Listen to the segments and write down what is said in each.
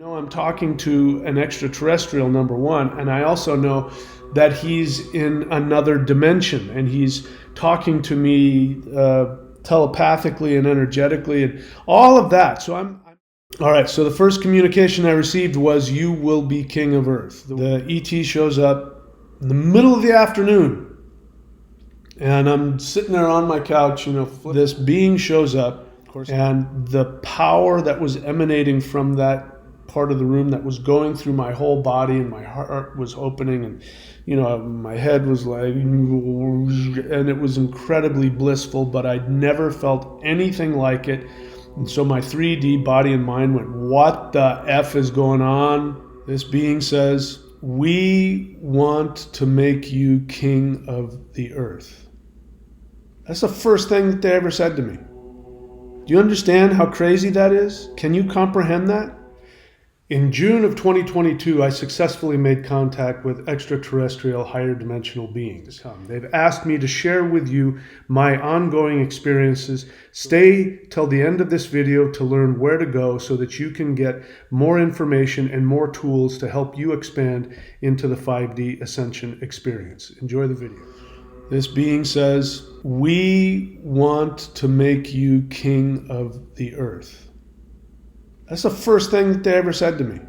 know I'm talking to an extraterrestrial, number one, and I also know that he's in another dimension and he's talking to me telepathically and energetically and all of that. So I'm all right. So the first communication I received was, "You will be king of Earth." The ET shows up in the middle of the afternoon, and I'm sitting there on my couch. This being shows up, of course, and the power that was emanating from that part of the room, that was going through my whole body, and my heart was opening, and my head was like, and it was incredibly blissful, but I'd never felt anything like it. And so my 3D body and mind went, what the F is going on? This being says, "We want to make you king of the earth." That's the first thing that they ever said to me. Do you understand how crazy that is? Can you comprehend that? In June of 2022, I successfully made contact with extraterrestrial higher dimensional beings. They've asked me to share with you my ongoing experiences. Stay till the end of this video to learn where to go so that you can get more information and more tools to help you expand into the 5D Ascension experience. Enjoy the video. This being says, "We want to make you king of the earth." That's the first thing that they ever said to me.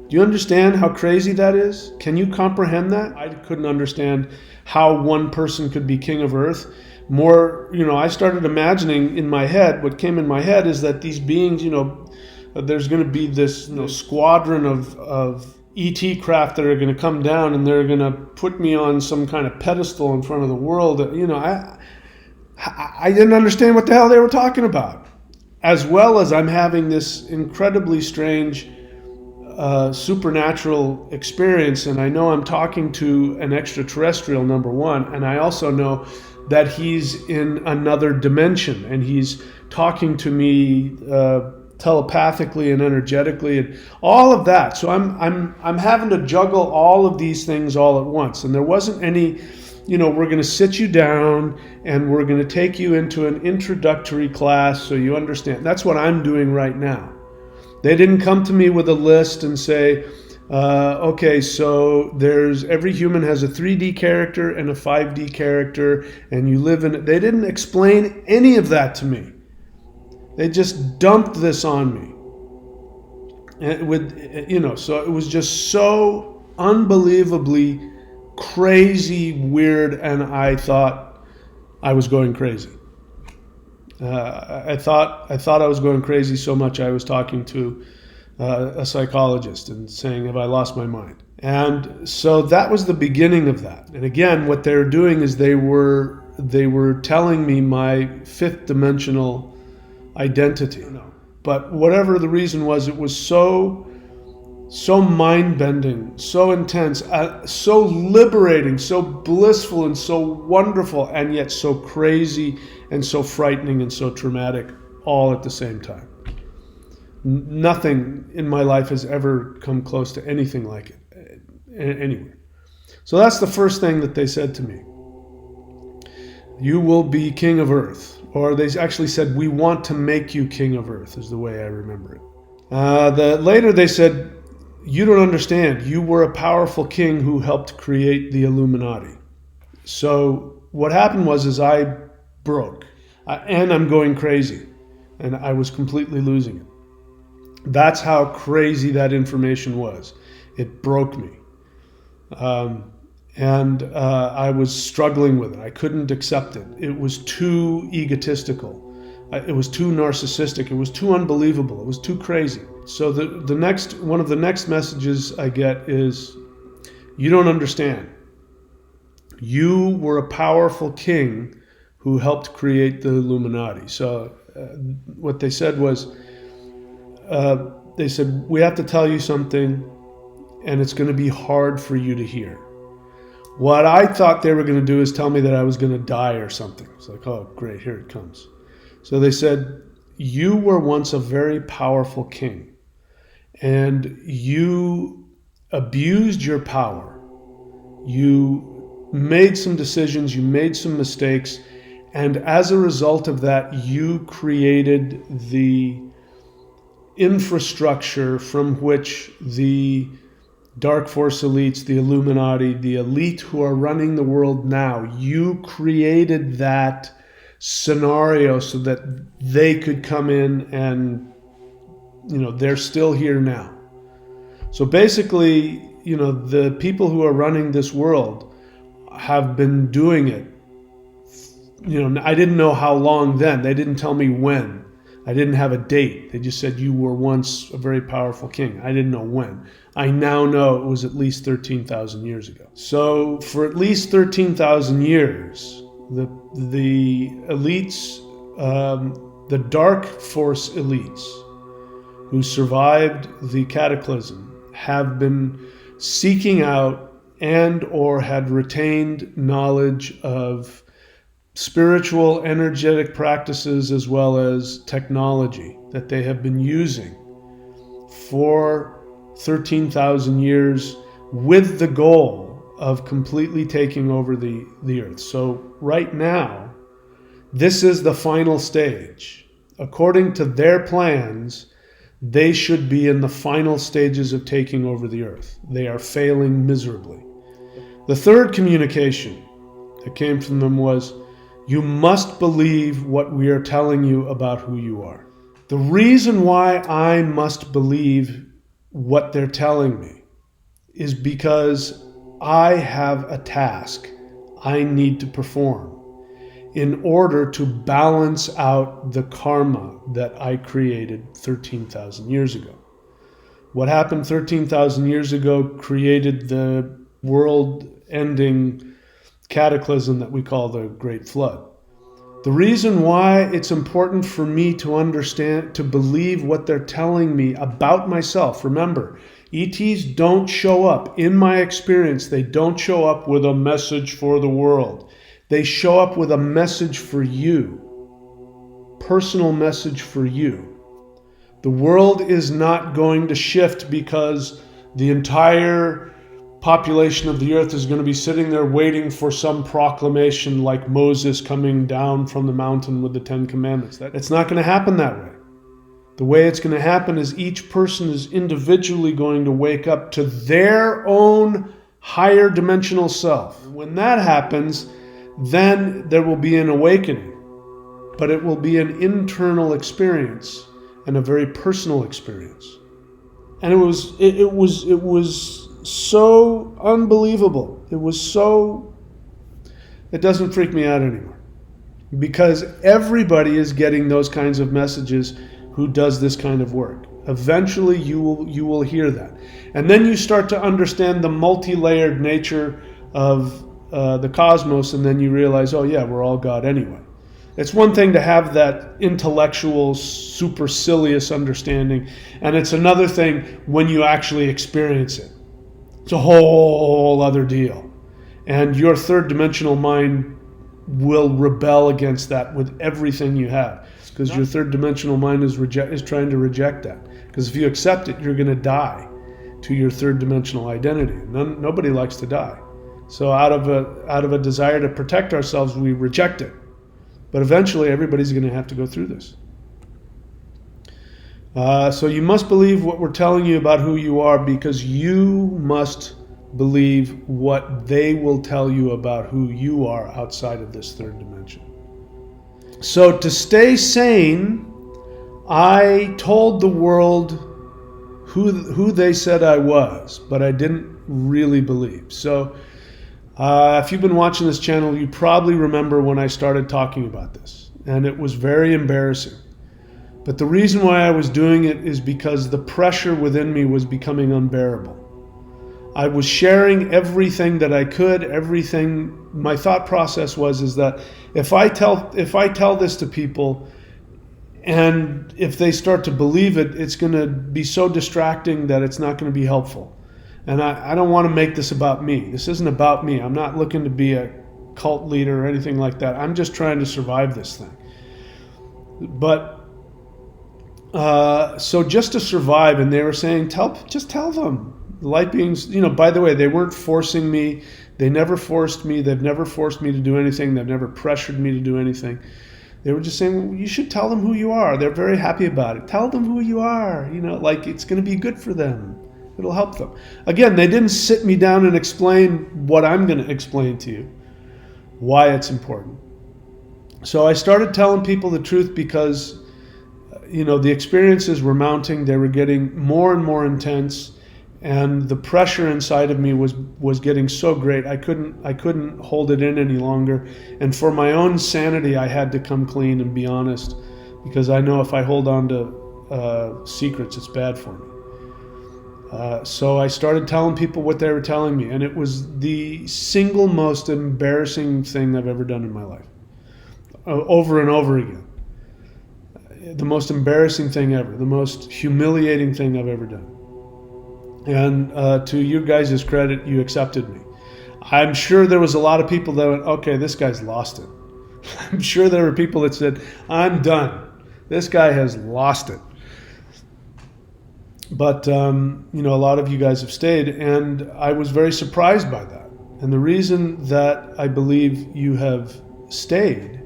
Do you understand how crazy that is? Can you comprehend that? I couldn't understand how one person could be king of Earth. I started imagining in my head, what came in my head is that these beings, there's going to be this squadron of ET craft that are going to come down and they're going to put me on some kind of pedestal in front of the world. I didn't understand what the hell they were talking about. As well as I'm having this incredibly strange supernatural experience, and I know I'm talking to an extraterrestrial, number one, and I also know that he's in another dimension and he's talking to me telepathically and energetically and all of that. So I'm having to juggle all of these things all at once, and there wasn't any. We're going to sit you down and we're going to take you into an introductory class so you understand. That's what I'm doing right now. They didn't come to me with a list and say, okay, so every human has a 3D character and a 5D character and you live in it. They didn't explain any of that to me. They just dumped this on me. So it was just so unbelievably crazy, weird, and I thought I was going crazy. I thought I was going crazy so much I was talking to a psychologist and saying, "Have I lost my mind?" And so that was the beginning of that. And again, what they were doing is they were telling me my fifth dimensional identity. But whatever the reason was, it was so mind-bending, so intense, so liberating, so blissful, and so wonderful, and yet so crazy and so frightening and so traumatic all at the same time. Nothing in my life has ever come close to anything like it anywhere. So that's the first thing that they said to me. "You will be king of Earth." Or they actually said, "We want to make you king of Earth," is the way I remember it. Later they said, "You don't understand. You were a powerful king who helped create the Illuminati." So what happened was I broke, and I'm going crazy, and I was completely losing it. That's how crazy that information was. It broke me, and I was struggling with it. I couldn't accept it. It was too egotistical. It was too narcissistic. It was too unbelievable. It was too crazy. So one of the next messages I get is, "You don't understand. You were a powerful king who helped create the Illuminati." So what they said was, they said, "We have to tell you something, and it's going to be hard for you to hear." What I thought they were going to do is tell me that I was going to die or something. It's like, oh, great, here it comes. So they said, "You were once a very powerful king, and you abused your power. You made some decisions, you made some mistakes, and as a result of that, you created the infrastructure from which the Dark Force elites, the Illuminati, the elite who are running the world now, you created that scenario so that they could come in and, they're still here now. So basically, the people who are running this world have been doing it. I didn't know how long then. They didn't tell me when. I didn't have a date. They just said you were once a very powerful king. I didn't know when. I now know it was at least 13,000 years ago. So for at least 13,000 years, the elites, the Dark Force elites who survived the cataclysm have been seeking out and or had retained knowledge of spiritual, energetic practices as well as technology that they have been using for 13,000 years with the goal of completely taking over the earth. So right now, this is the final stage. According to their plans, they should be in the final stages of taking over the earth. They are failing miserably. The third communication that came from them was, you must believe what we are telling you about who you are. The reason why I must believe what they're telling me is because I have a task I need to perform in order to balance out the karma that I created 13,000 years ago. What happened 13,000 years ago created the world-ending cataclysm that we call the Great Flood. The reason why it's important for me to understand, to believe what they're telling me about myself. Remember, ETs don't show up. In my experience, they don't show up with a message for the world. They show up with a message for you. Personal message for you. The world is not going to shift because the entire population of the earth is going to be sitting there waiting for some proclamation like Moses coming down from the mountain with the 10 Commandments. It's not going to happen that way. The way it's going to happen is each person is individually going to wake up to their own higher dimensional self. When that happens, then there will be an awakening, but it will be an internal experience and a very personal experience. And it was so unbelievable. It doesn't freak me out anymore, because everybody is getting those kinds of messages who does this kind of work. Eventually you will hear that. And then you start to understand the multi-layered nature of the cosmos, and then you realize, oh yeah, we're all God anyway. It's one thing to have that intellectual, supercilious understanding, and it's another thing when you actually experience it. It's a whole other deal. And your third dimensional mind will rebel against that with everything you have, because your third dimensional mind is trying to reject that. Because if you accept it, you're going to die to your third dimensional identity. Nobody likes to die. So out of a desire to protect ourselves, we reject it. But eventually everybody's going to have to go through this. So you must believe what we're telling you about who you are, because you must believe what they will tell you about who you are outside of this third dimension. So to stay sane, I told the world who they said I was, but I didn't really believe. So if you've been watching this channel, you probably remember when I started talking about this, and it was very embarrassing. But the reason why I was doing it is because the pressure within me was becoming unbearable. I was sharing everything that I could, everything. My thought process is that if I tell this to people, and if they start to believe it, it's going to be so distracting that it's not going to be helpful. And I don't want to make this about me. This isn't about me. I'm not looking to be a cult leader or anything like that. I'm just trying to survive this thing. But so just to survive, and they were saying, just tell them. Light beings, by the way, they weren't forcing me. They never forced me. They've never forced me to do anything. They've never pressured me to do anything. They were just saying, well, you should tell them who you are. They're very happy about it. Tell them who you are. Like it's going to be good for them. It'll help them. Again, they didn't sit me down and explain what I'm going to explain to you, why it's important. So I started telling people the truth because, the experiences were mounting. They were getting more and more intense. And the pressure inside of me was getting so great, I couldn't hold it in any longer. And for my own sanity, I had to come clean and be honest, because I know if I hold on to secrets, it's bad for me. So I started telling people what they were telling me, and it was the single most embarrassing thing I've ever done in my life, over and over again. The most embarrassing thing ever, the most humiliating thing I've ever done. And to you guys' credit, you accepted me. I'm sure there was a lot of people that went, okay, this guy's lost it. I'm sure there were people that said, I'm done. This guy has lost it. But, a lot of you guys have stayed, and I was very surprised by that. And the reason that I believe you have stayed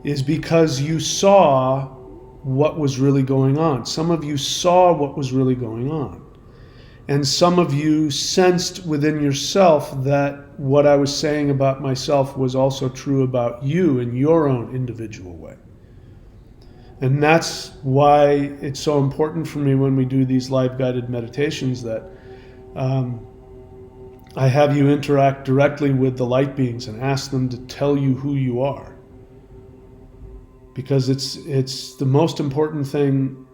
is because you saw what was really going on. Some of you saw what was really going on. And some of you sensed within yourself that what I was saying about myself was also true about you in your own individual way. And that's why it's so important for me when we do these live guided meditations that I have you interact directly with the light beings and ask them to tell you who you are. Because it's the most important thing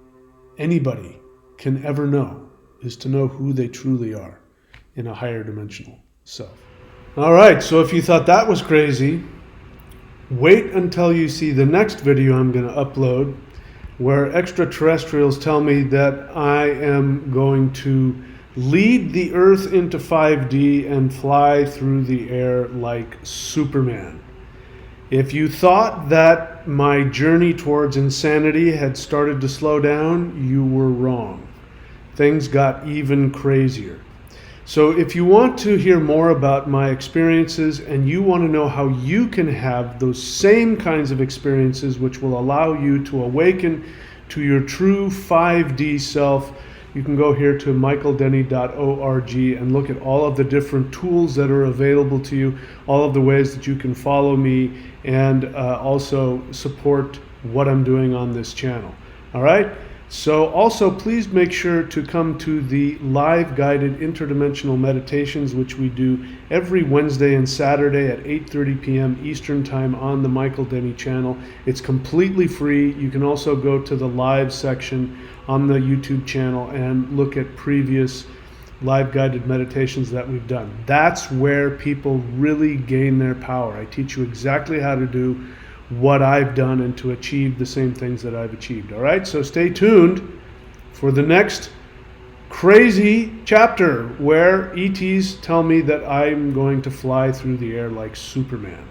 anybody can ever know, is to know who they truly are in a higher dimensional self. All right, so if you thought that was crazy, wait until you see the next video I'm going to upload, where extraterrestrials tell me that I am going to lead the Earth into 5D and fly through the air like Superman. If you thought that my journey towards insanity had started to slow down, you were wrong. Things got even crazier. So if you want to hear more about my experiences and you want to know how you can have those same kinds of experiences which will allow you to awaken to your true 5D self, you can go here to michaeldenny.org and look at all of the different tools that are available to you, all of the ways that you can follow me and also support what I'm doing on this channel. All right? So also please make sure to come to the live guided interdimensional meditations, which we do every Wednesday and Saturday at 8:30 p.m. Eastern Time on the Michael Denny channel. It's completely free. You can also go to the live section on the YouTube channel and look at previous live guided meditations that we've done. That's where people really gain their power. I teach you exactly how to do what I've done and to achieve the same things that I've achieved. All right, so stay tuned for the next crazy chapter where ETs tell me that I'm going to fly through the air like Superman.